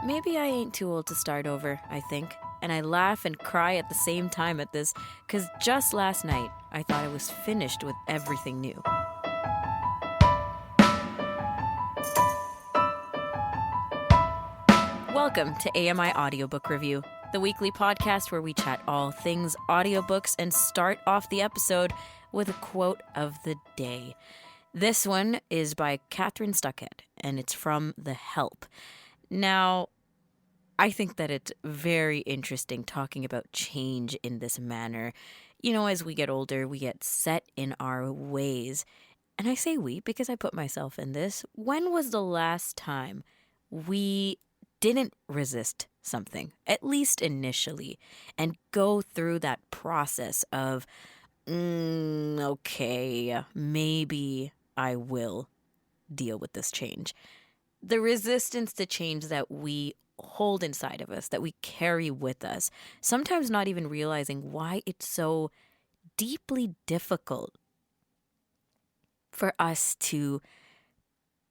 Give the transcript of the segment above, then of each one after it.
Maybe I ain't too old to start over, I think. And I laugh and cry at the same time at this, because just last night, I thought I was finished with everything new. Welcome to AMI Audiobook Review, the weekly podcast where we chat all things audiobooks and start off the episode with a quote of the day. This one is by Catherine Stuckhead, and it's from The Help. Now, I think that it's very interesting talking about change in this manner. You know, as we get older, we get set in our ways. And I say we because I put myself in this. When was the last time we didn't resist something, at least initially, and go through that process of, okay, maybe I will deal with this change. The resistance to change that we hold inside of us, that we carry with us, sometimes not even realizing why it's so deeply difficult for us to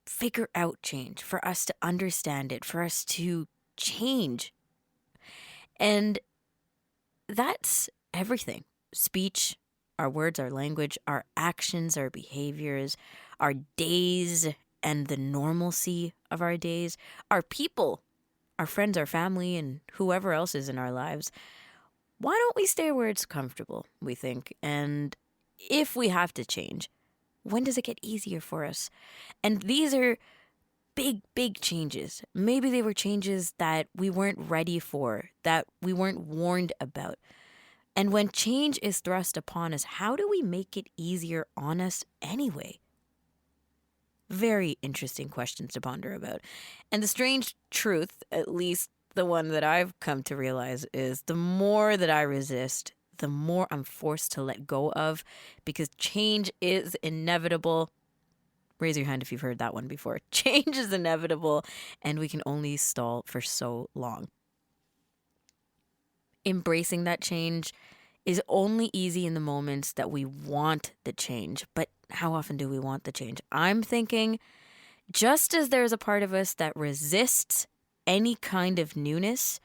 figure out change, for us to understand it, for us to change. And that's everything. Speech, our words, our language, our actions, our behaviors, our days and the normalcy of our days, our people, our friends, our family, and whoever else is in our lives. Why don't we stay where it's comfortable, we think? And if we have to change, when does it get easier for us? And these are big, big changes. Maybe they were changes that we weren't ready for, that we weren't warned about. And when change is thrust upon us, how do we make it easier on us anyway? Very interesting questions to ponder about. And the strange truth, at least the one that I've come to realize, is the more that I resist, the more I'm forced to let go of, because change is inevitable. Raise your hand if you've heard that one before. Change is inevitable, and we can only stall for so long. Embracing that change is only easy in the moments that we want the change. But how often do we want the change? I'm thinking, just as there's a part of us that resists any kind of newness,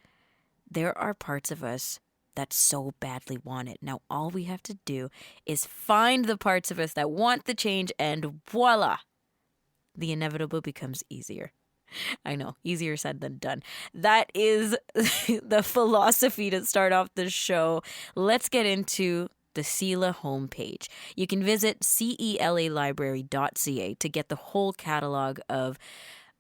there are parts of us that so badly want it. Now, all we have to do is find the parts of us that want the change, and voila, the inevitable becomes easier. I know, easier said than done. That is the philosophy to start off this show. Let's get into the CELA homepage. You can visit celalibrary.ca to get the whole catalog of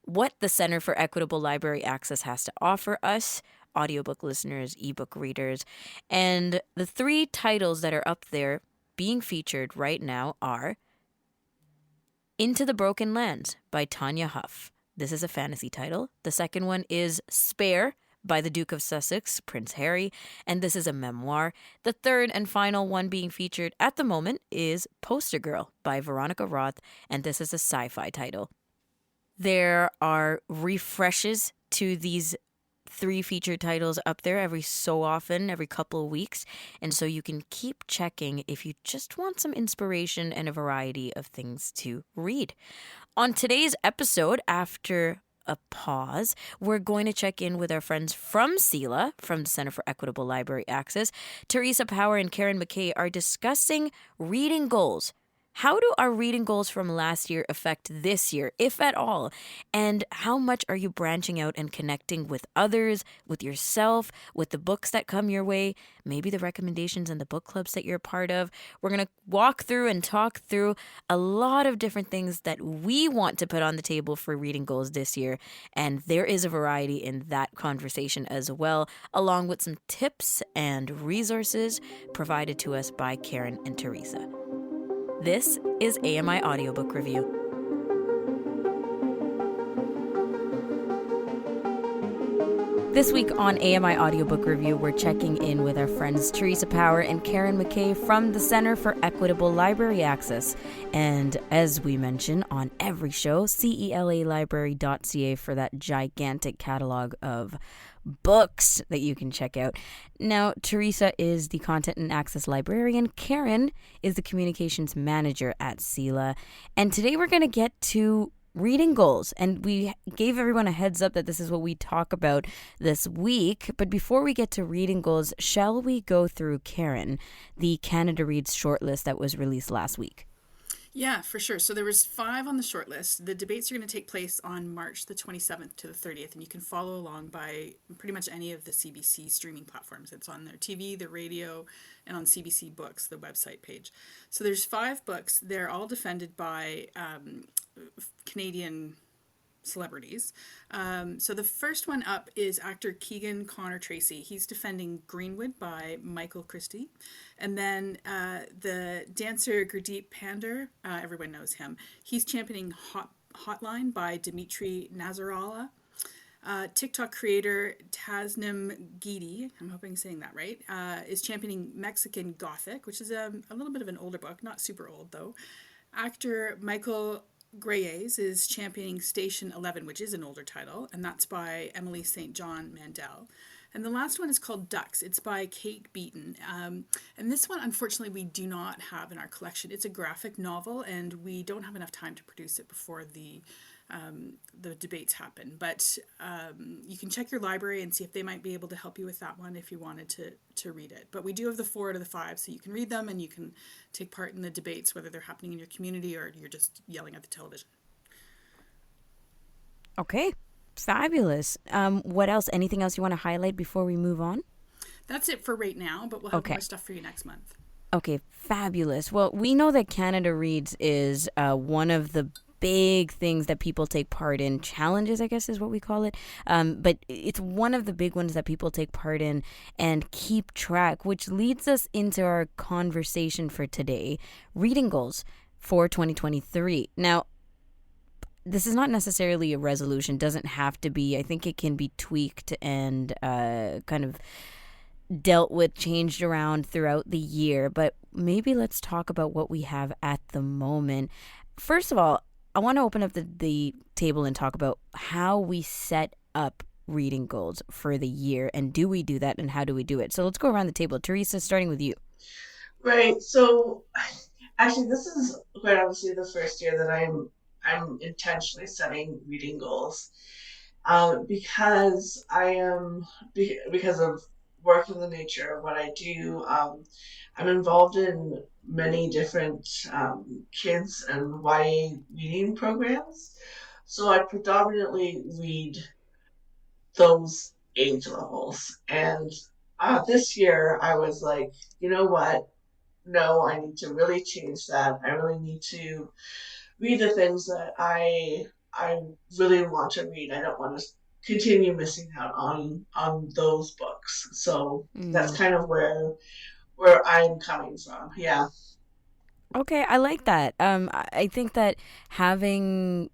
what the Center for Equitable Library Access has to offer us, audiobook listeners, ebook readers. And the three titles that are up there being featured right now are Into the Broken Lands by Tanya Huff. This is a fantasy title. The second one is Spare by the Duke of Sussex, Prince Harry, and this is a memoir. The third and final one being featured at the moment is Poster Girl by Veronica Roth, and this is a sci-fi title. There are refreshes to these three featured titles up there every so often, every couple of weeks, and so you can keep checking if you just want some inspiration and a variety of things to read. On today's episode, after a pause, we're going to check in with our friends from CELA, from the Center for Equitable Library Access. Theresa Power and Karen McKay are discussing reading goals. How do our reading goals from last year affect this year, if at all? And how much are you branching out and connecting with others, with yourself, with the books that come your way, maybe the recommendations and the book clubs that you're part of? We're going to walk through and talk through a lot of different things that we want to put on the table for reading goals this year. And there is a variety in that conversation as well, along with some tips and resources provided to us by Karen and Theresa. This is AMI Audiobook Review. This week on AMI Audiobook Review, we're checking in with our friends Theresa Power and Karen McKay from the Center for Equitable Library Access. And as we mention on every show, celalibrary.ca for that gigantic catalog of books that you can check out. Now, Theresa is the content and access librarian. Karen is the communications manager at CELA. And today we're going to get to reading goals. And we gave everyone a heads up that this is what we talk about this week. But before we get to reading goals, shall we go through, Karen, the Canada Reads shortlist that was released last week? Yeah, for sure. So there was 5 on the short list. The debates are going to take place on March the 27th to the 30th, and you can follow along by pretty much any of the CBC streaming platforms. It's on their TV, the radio, and on CBC Books, the website page. So there's 5 books. They're all defended by Canadian celebrities. So the first one up is actor Keegan Connor Tracy. He's defending Greenwood by Michael Christie. And then the dancer Gurdeep Pandher, everyone knows him. He's championing Hotline by Dimitri Nazarala. TikTok creator Tasnim Geedy, I'm hoping I'm saying that right, is championing Mexican Gothic, which is a little bit of an older book, not super old though. Actor Michael Greyes is championing Station 11, which is an older title, and that's by Emily St. John Mandel. And the last one is called Ducks. It's by Kate Beaton. And this one, unfortunately, we do not have in our collection. It's a graphic novel, and we don't have enough time to produce it before the debates happen. But you can check your library and see if they might be able to help you with that one if you wanted to read it. But we do have the 4 out of the 5, so you can read them and you can take part in the debates, whether they're happening in your community or you're just yelling at the television. Okay, fabulous. What else? Anything else you want to highlight before we move on? That's it for right now, but we'll have more stuff for you next month. Okay, fabulous. Well, we know that Canada Reads is one of the big things that people take part in. Challenges, I guess, is what we call it. But it's one of the big ones that people take part in and keep track, which leads us into our conversation for today, reading goals for 2023. Now, this is not necessarily a resolution, doesn't have to be. I think it can be tweaked and kind of dealt with, changed around throughout the year. But maybe let's talk about what we have at the moment. First of all, I want to open up the table and talk about how we set up reading goals for the year, and do we do that, and how do we do it? So let's go around the table. Theresa, starting with you. Right. So actually, this is quite obviously the first year that I'm intentionally setting reading goals, because because of work in the nature of what I do. I'm involved in many different kids and YA reading programs, so I predominantly read those age levels. And this year, I was like, you know what? No, I need to really change that. I really need to read the things that I really want to read. I don't want to continue missing out on those books. So that's kind of where I'm coming from. Yeah. Okay, I like that. I think that having,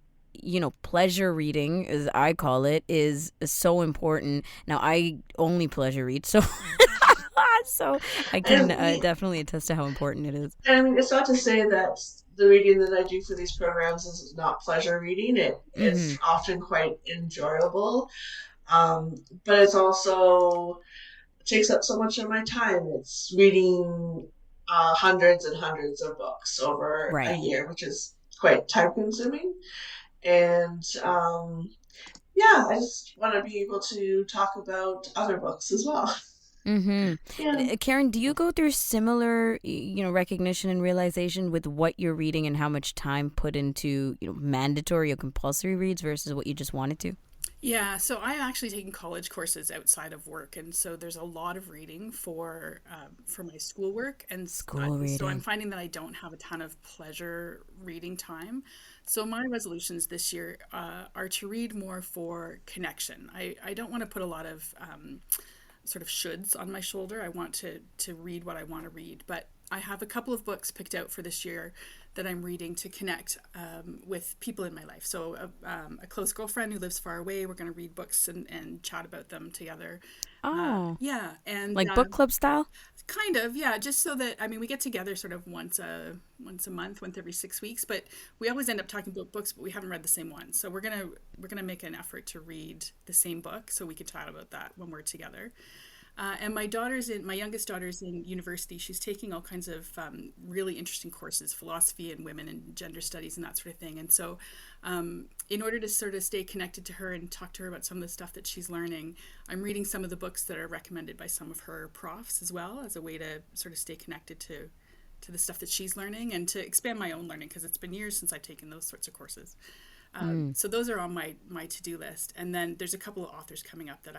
pleasure reading, as I call it, is so important. Now, I only pleasure read, so so I can definitely attest to how important it is. And I mean, it's not to say that the reading that I do for these programs is not pleasure reading. It's often quite enjoyable, but it's also takes up so much of my time. It's reading hundreds and hundreds of books over a year, which is quite time consuming. And yeah, I just want to be able to talk about other books as well. Yeah. Karen, do you go through similar, recognition and realization with what you're reading and how much time put into, mandatory or compulsory reads versus what you just wanted to? Yeah, so I'm actually taking college courses outside of work, and so there's a lot of reading for my schoolwork, and reading. So I'm finding that I don't have a ton of pleasure reading time. So my resolutions this year are to read more for connection. I don't want to put a lot of sort of shoulds on my shoulder. I want to read what I want to read, but I have a couple of books picked out for this year that I'm reading to connect with people in my life. So a close girlfriend who lives far away, we're going to read books and chat about them together. Oh. Yeah. And like book club style? Kind of, yeah. Just so that, I mean, we get together sort of once a month, once every 6 weeks, but we always end up talking about books, but we haven't read the same one. So we're gonna make an effort to read the same book so we can chat about that when we're together. And my youngest daughter's in university. She's taking all kinds of really interesting courses, philosophy and women and gender studies and that sort of thing. And so, in order to sort of stay connected to her and talk to her about some of the stuff that she's learning, I'm reading some of the books that are recommended by some of her profs as well, as a way to sort of stay connected to the stuff that she's learning and to expand my own learning, because it's been years since I've taken those sorts of courses. So those are on my to-do list. And then there's a couple of authors coming up that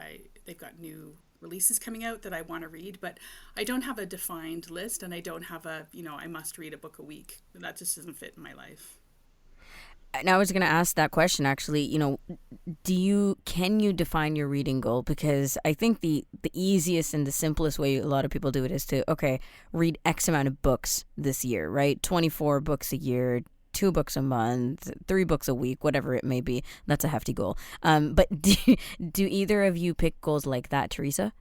they've got new releases coming out that I want to read, but I don't have a defined list, and I don't have I must read a book a week. That just doesn't fit in my life. And I was going to ask that question actually, can you define your reading goal? Because I think the easiest and the simplest way a lot of people do it is to, okay, read X amount of books this year, right? 24 books a year, 2 books a month, 3 books a week, whatever it may be. That's a hefty goal. But do either of you pick goals like that, Theresa?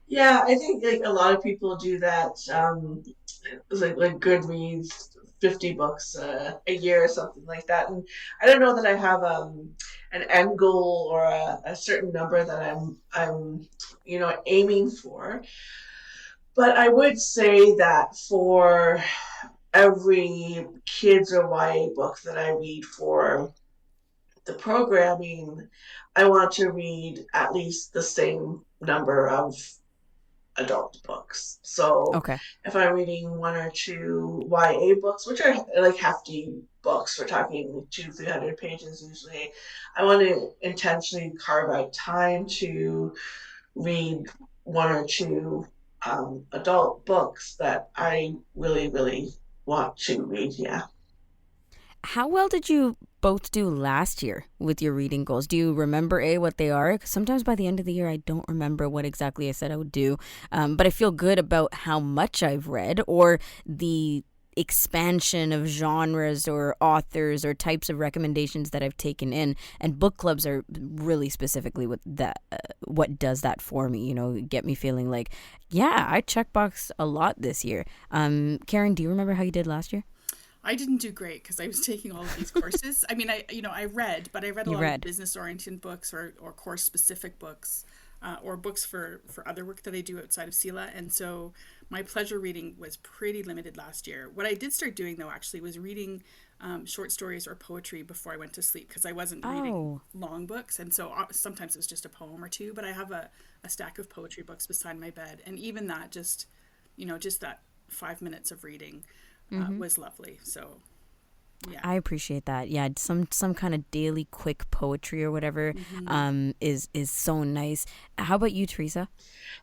Yeah, I think like a lot of people do that. It's like Goodreads, 50 books a year or something like that. And I don't know that I have an end goal or a certain number that I'm aiming for. But I would say that for every kids or YA book that I read for the programming, I want to read at least the same number of adult books. So Okay. if I'm reading 1 or 2 YA books, which are like hefty books, we're talking 200-300 pages usually, I want to intentionally carve out time to read 1 or 2 adult books that I really, really want to read. Yeah. How well did you both do last year with your reading goals? Do you remember what they are? 'Cause sometimes by the end of the year, I don't remember what exactly I said I would do. But I feel good about how much I've read, or the expansion of genres or authors or types of recommendations that I've taken in. And book clubs are really specifically what does that for me, get me feeling like, yeah, I checkbox a lot this year. Karen, do you remember how you did last year? I didn't do great because I was taking all of these courses. I mean, I read, but I read a You lot of read. business-oriented books or course-specific books, or books for other work that I do outside of SELA. And so my pleasure reading was pretty limited last year. What I did start doing, though, actually, was reading short stories or poetry before I went to sleep, because I wasn't reading long books. And so sometimes it was just a poem or two, but I have a stack of poetry books beside my bed. And even that, just that 5 minutes of reading was lovely. So, yeah. I appreciate that. Yeah, some kind of daily quick poetry or whatever is so nice. How about you, Theresa?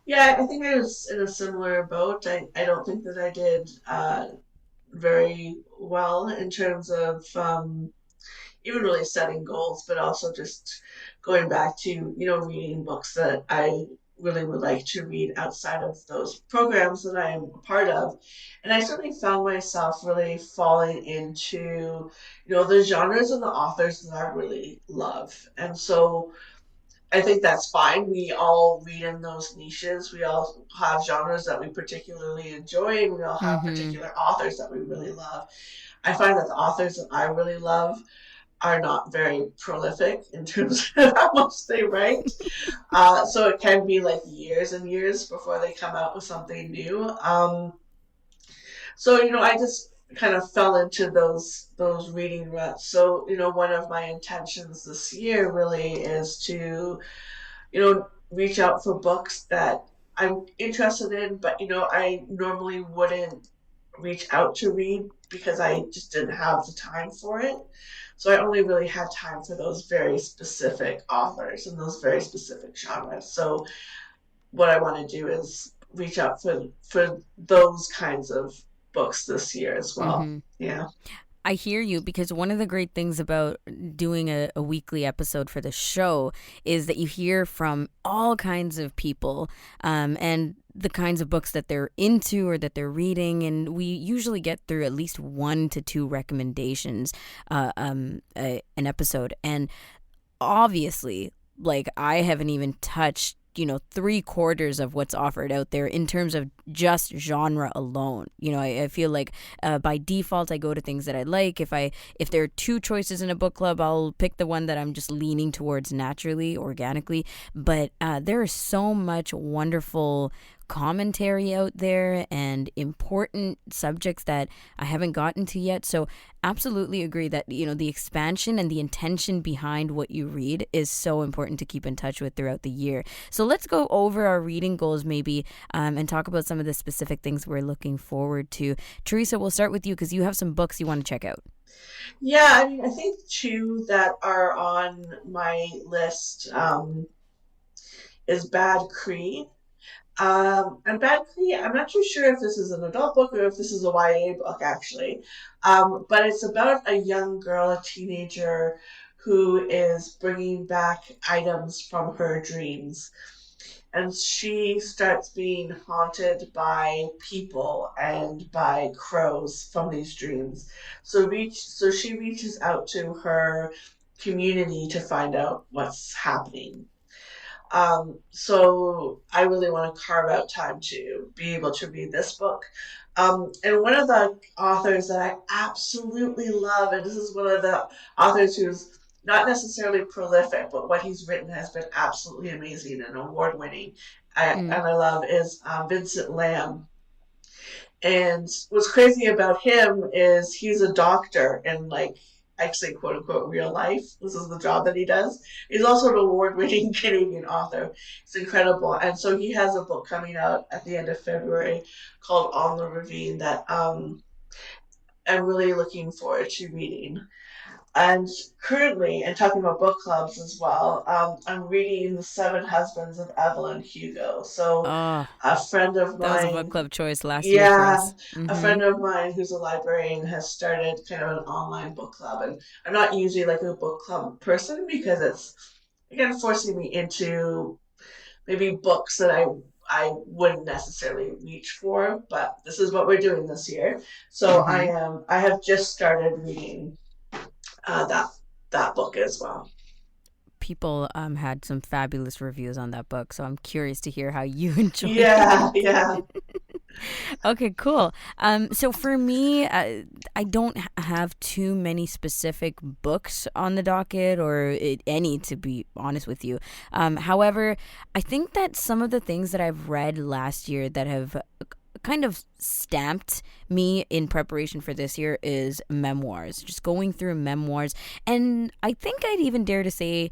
Yeah, I think I was in a similar boat. I don't think that I did very well in terms of even really setting goals, but also just going back to, reading books that I really would like to read outside of those programs that I am a part of. And I certainly found myself really falling into, the genres and the authors that I really love. And so I think that's fine. We all read in those niches. We all have genres that we particularly enjoy, and we all have Mm-hmm. particular authors that we really love. I find that the authors that I really love are not very prolific in terms of how much they write. So it can be like years and years before they come out with something new. So I just kind of fell into those reading ruts. So one of my intentions this year really is to reach out for books that I'm interested in, but I normally wouldn't reach out to read because I just didn't have the time for it. So I only really had time for those very specific authors and those very specific genres. So what I want to do is reach out for those kinds of books this year as well. Mm-hmm. Yeah. I hear you, because one of the great things about doing a weekly episode for the show is that you hear from all kinds of people, and the kinds of books that they're into or that they're reading. And we usually get through at least 1 to 2 recommendations an episode. And obviously, like, I haven't even touched 3/4 of what's offered out there in terms of just genre alone. I feel like by default I go to things that I like. If there are two choices in a book club, I'll pick the one that I'm just leaning towards naturally, organically. But there is so much wonderful commentary out there and important subjects that I haven't gotten to yet. So absolutely agree that the expansion and the intention behind what you read is so important to keep in touch with throughout the year. So let's go over our reading goals maybe, and talk about some of the specific things we're looking forward to. Theresa, we'll start with you because you have some books you want to check out. Yeah, I mean, I think two that are on my list is Bad Cree. And Bad Cree, I'm not too sure if this is an adult book or if this is a YA book, actually. But it's about a young girl, a teenager, who is bringing back items from her dreams. And she starts being haunted by people and by crows from these dreams. So she reaches out to her community to find out what's happening. So I really want to carve out time to be able to read this book. And one of the authors that I absolutely love, and this is one of the authors who's not necessarily prolific, but what he's written has been absolutely amazing and award winning, and Mm. I love, is Vincent Lamb. And what's crazy about him is he's a doctor in, like, actually, quote unquote, real life. This is the job that he does. He's also an award winning Canadian author. It's incredible. And so he has a book coming out at the end of February called On the Ravine that I'm really looking forward to reading. And currently, and talking about book clubs as well, I'm reading The Seven Husbands of Evelyn Hugo. So Oh, a friend of that was a book mine, club choice last year for yeah, us. a friend of mine who's a librarian has started kind of an online book club. And I'm not usually like a book club person because it's, again, forcing me into maybe books that I wouldn't necessarily reach for, but this is what we're doing this year. So Mm-hmm. I have just started reading that book as well. People had some fabulous reviews on that book, so I'm curious to hear how you enjoyed Yeah, it. yeah. Okay, cool. So for me, I don't have too many specific books on the docket, or any, to be honest with you. However, I think that some of the things that I've read last year that have kind of stamped me in preparation for this year is memoirs. Just going through memoirs, and I think I'd even dare to say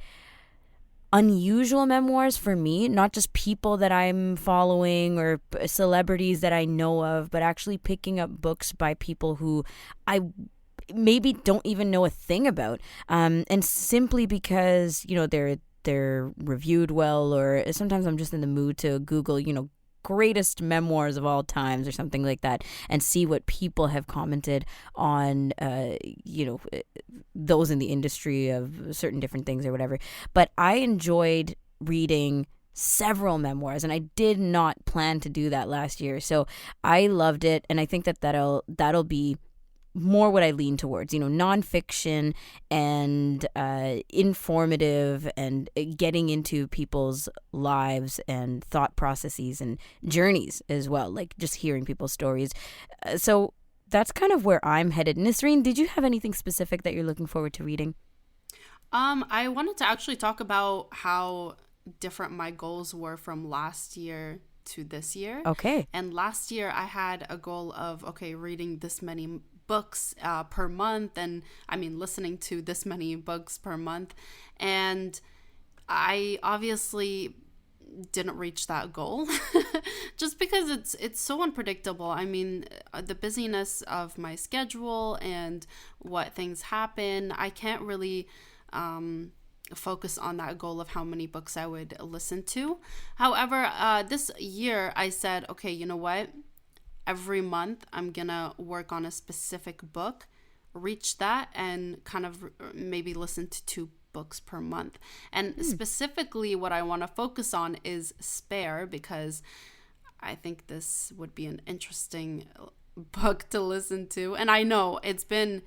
unusual memoirs for me, not just people that I'm following or celebrities that I know of, but actually picking up books by people who I maybe don't even know a thing about, and simply because they're reviewed well, or sometimes I'm just in the mood to Google greatest memoirs of all times or something like that, and see what people have commented on those in the industry of certain different things or whatever. But I enjoyed reading several memoirs, and I did not plan to do that last year, so I loved it. And I think that that'll be more what I lean towards, nonfiction and informative, and getting into people's lives and thought processes and journeys as well, like just hearing people's stories. So that's kind of where I'm headed. Nisreen, did you have anything specific that you're looking forward to reading? I wanted to actually talk about how different my goals were from last year to this year. Okay. And last year I had a goal of, reading this many books per month, and listening to this many books per month, and I obviously didn't reach that goal just because it's so unpredictable. The busyness of my schedule and what things happen, I can't really focus on that goal of how many books I would listen to. However, this year I said, okay, you know what? Every month I'm gonna work on a specific book, reach that, and kind of maybe listen to 2 books per month. And specifically what I want to focus on is Spare, because I think this would be an interesting book to listen to. And I know it's been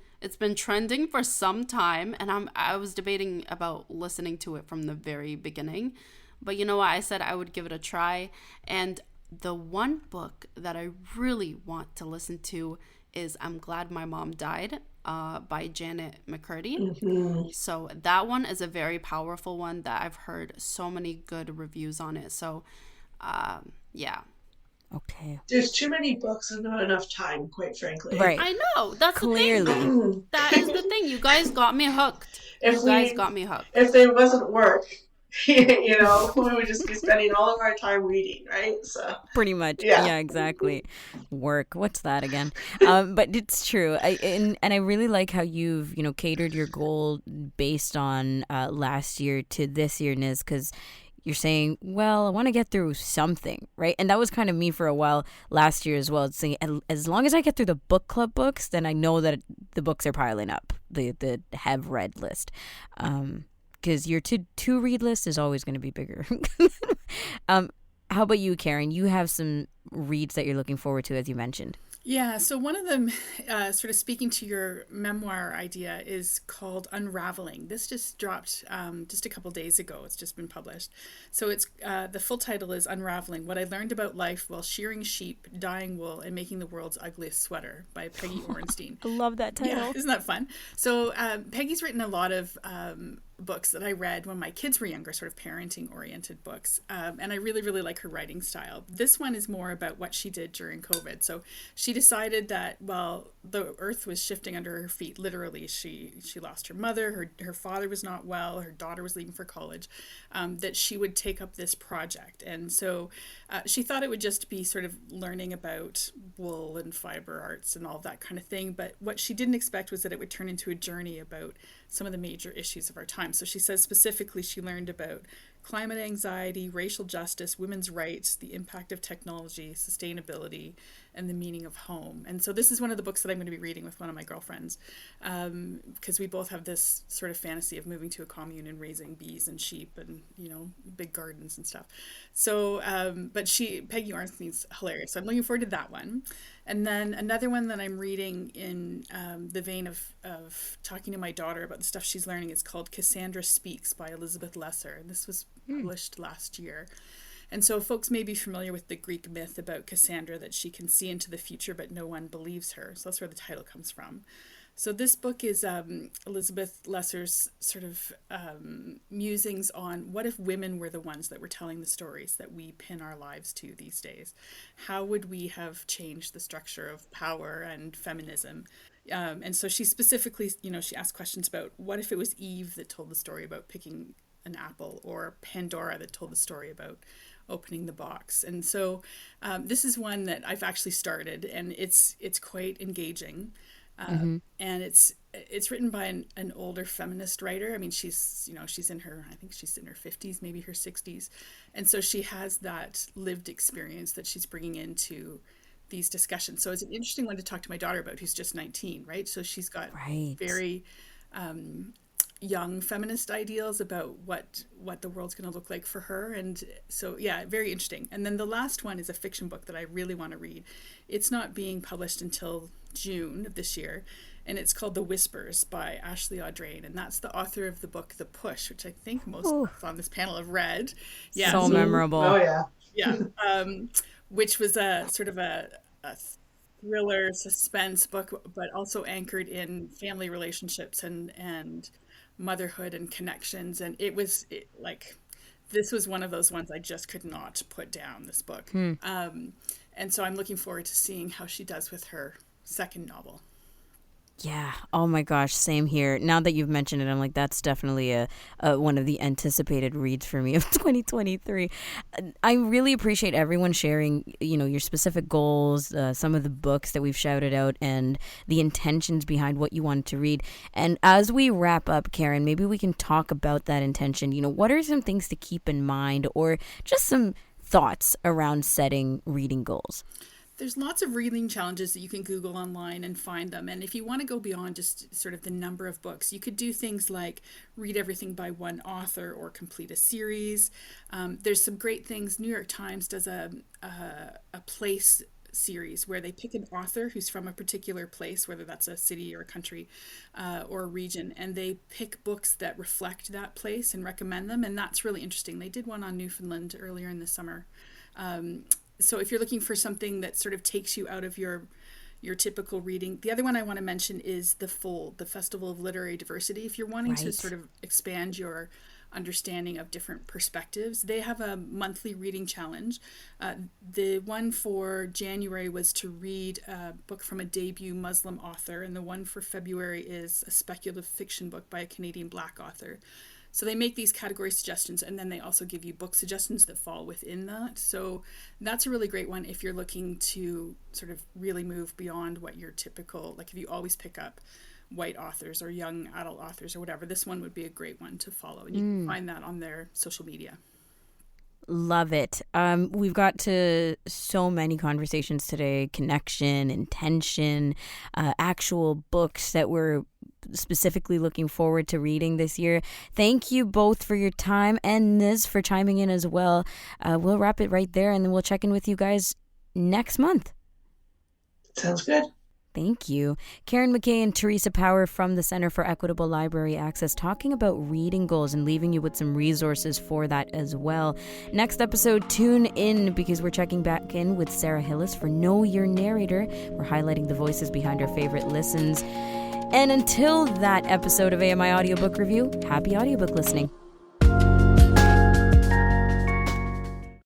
trending for some time, and I was debating about listening to it from the very beginning. But you know what? I said I would give it a try. And the one book that I really want to listen to is I'm Glad My Mom Died by Janet McCurdy. Hmm. So that one is a very powerful one that I've heard so many good reviews on it. So yeah. Okay. There's too many books and not enough time, quite frankly. Right. I know. That's the thing. Clearly. That is the thing. You guys got me hooked. if You guys we got me hooked. if there wasn't work, you know, we would just be spending all of our time reading, right? So Pretty much. yeah. Yeah, exactly. Work. What's that again? But it's true. And I really like how you've, catered your goal based on last year to this year, Niz, because you're saying, well, I want to get through something, right? And that was kind of me for a while last year as well. It's saying, as long as I get through the book club books, then I know that the books are piling up, the have read list. Because your to read list is always going to be bigger. How about you, Karen? You have some reads that you're looking forward to, as you mentioned. Yeah, so one of them, sort of speaking to your memoir idea, is called Unraveling. This just dropped just a couple days ago. It's just been published. So it's the full title is Unraveling: What I Learned About Life While Shearing Sheep, Dyeing Wool, and Making the World's Ugliest Sweater by Peggy Orenstein. I love that title. Yeah, isn't that fun? So Peggy's written a lot of books that I read when my kids were younger, sort of parenting oriented books. And I really, really like her writing style. This one is more about what she did during COVID. So she decided that while the earth was shifting under her feet, literally, she lost her mother, her father was not well, her daughter was leaving for college, that she would take up this project. And so she thought it would just be sort of learning about wool and fiber arts and all that kind of thing. But what she didn't expect was that it would turn into a journey about some of the major issues of our time. So she says specifically she learned about climate anxiety, racial justice, women's rights, the impact of technology, sustainability, and the meaning of home. And so this is one of the books that I'm going to be reading with one of my girlfriends, because we both have this sort of fantasy of moving to a commune and raising bees and sheep and, big gardens and stuff. So, but Peggy Ornstein's hilarious. So I'm looking forward to that one. And then another one that I'm reading in the vein of talking to my daughter about the stuff she's learning is called Cassandra Speaks by Elizabeth Lesser. And this was published last year. And so folks may be familiar with the Greek myth about Cassandra, that she can see into the future, but no one believes her. So that's where the title comes from. So this book is Elizabeth Lesser's sort of musings on what if women were the ones that were telling the stories that we pin our lives to these days? How would we have changed the structure of power and feminism? And so she specifically, she asked questions about what if it was Eve that told the story about picking an apple, or Pandora that told the story about opening the box. And so this is one that I've actually started, and it's quite engaging. And it's written by an older feminist writer. I mean, she's in her, I think she's in her 50s, maybe her 60s. And so she has that lived experience that she's bringing into these discussions. So it's an interesting one to talk to my daughter about, who's just 19, right? So she's got very young feminist ideals about what the world's going to look like for her. And so, yeah, very interesting. And then the last one is a fiction book that I really want to read. It's not being published until June of this year, and it's called The Whispers by Ashley Audrain, and that's the author of the book The Push, which I think most of us on this panel have read. Yeah, so memorable. Oh yeah. Yeah. Which was a sort of a thriller suspense book, but also anchored in family relationships and motherhood and connections. And this was one of those ones I just could not put down, this book. And so I'm looking forward to seeing how she does with her second novel. Yeah. Oh my gosh. Same here. Now that you've mentioned it, I'm like, that's definitely a one of the anticipated reads for me of 2023. I really appreciate everyone sharing, your specific goals, some of the books that we've shouted out, and the intentions behind what you wanted to read. And as we wrap up, Karen, maybe we can talk about that intention. What are some things to keep in mind, or just some thoughts around setting reading goals? There's lots of reading challenges that you can Google online and find them. And if you want to go beyond just sort of the number of books, you could do things like read everything by one author or complete a series. There's some great things. New York Times does a place series where they pick an author who's from a particular place, whether that's a city or a country or a region, and they pick books that reflect that place and recommend them. And that's really interesting. They did one on Newfoundland earlier in the summer. So if you're looking for something that sort of takes you out of your typical reading. The other one I want to mention is the Fold, the Festival of Literary Diversity. If you're wanting to sort of expand your understanding of different perspectives, they have a monthly reading challenge. The one for January was to read a book from a debut Muslim author, and the one for February is a speculative fiction book by a Canadian Black author. So they make these category suggestions, and then they also give you book suggestions that fall within that. So that's a really great one if you're looking to sort of really move beyond what your typical, like if you always pick up white authors or young adult authors or whatever, this one would be a great one to follow. And you can find that on their social media. Love it. We've got to so many conversations today, connection, intention, actual books that we're specifically looking forward to reading this year. Thank you both for your time, and Niz for chiming in as well. We'll wrap it right there, and then we'll check in with you guys next month. Sounds good. Thank you. Karen McKay and Theresa Power from the Center for Equitable Library Access talking about reading goals and leaving you with some resources for that as well. Next episode, tune in because we're checking back in with Sarah Hillis for Know Your Narrator. We're highlighting the voices behind our favorite listens. And until that episode of AMI Audiobook Review, happy audiobook listening.